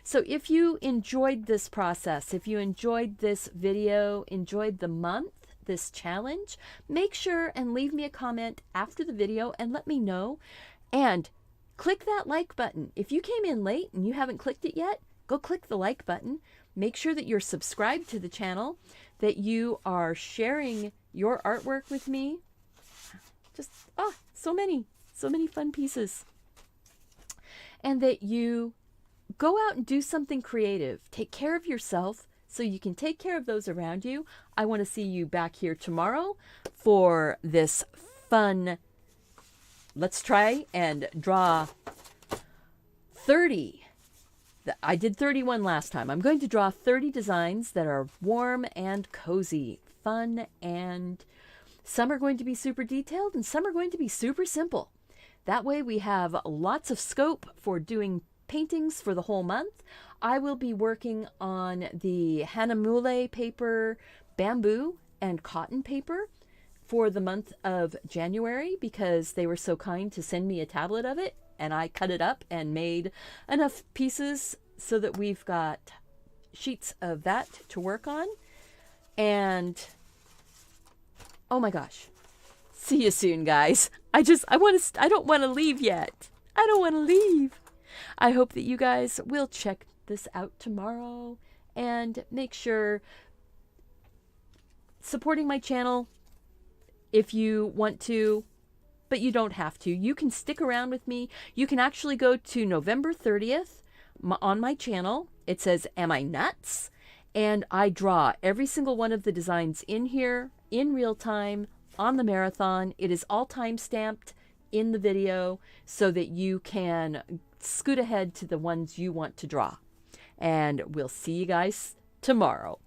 So if you enjoyed this process, if you enjoyed this video, enjoyed the month, this challenge, make sure and leave me a comment after the video and let me know. And click that like button. If you came in late and you haven't clicked it yet, go click the like button. Make sure that you're subscribed to the channel, that you are sharing your artwork with me. Just, so many fun pieces. And that you go out and do something creative. Take care of yourself so you can take care of those around you. I want to see you back here tomorrow for this fun, let's try and draw 30. I did 31 last time. I'm going to draw 30 designs that are warm and cozy, fun, and some are going to be super detailed and some are going to be super simple. That way we have lots of scope for doing paintings for the whole month. I will be working on the Hanamule paper, bamboo, and cotton paper for the month of January because they were so kind to send me a tablet of it, and I cut it up and made enough pieces so that we've got sheets of that to work on. And oh my gosh, see you soon, guys. I don't want to leave yet. I don't want to leave. I hope that you guys will check this out tomorrow and make sure supporting my channel if you want to, but you don't have to. You can stick around with me. You can actually go to November 30th on my channel. It says, Am I Nuts? And I draw every single one of the designs in here in real time on the marathon. It is all time stamped in the video so that you can scoot ahead to the ones you want to draw. And we'll see you guys tomorrow.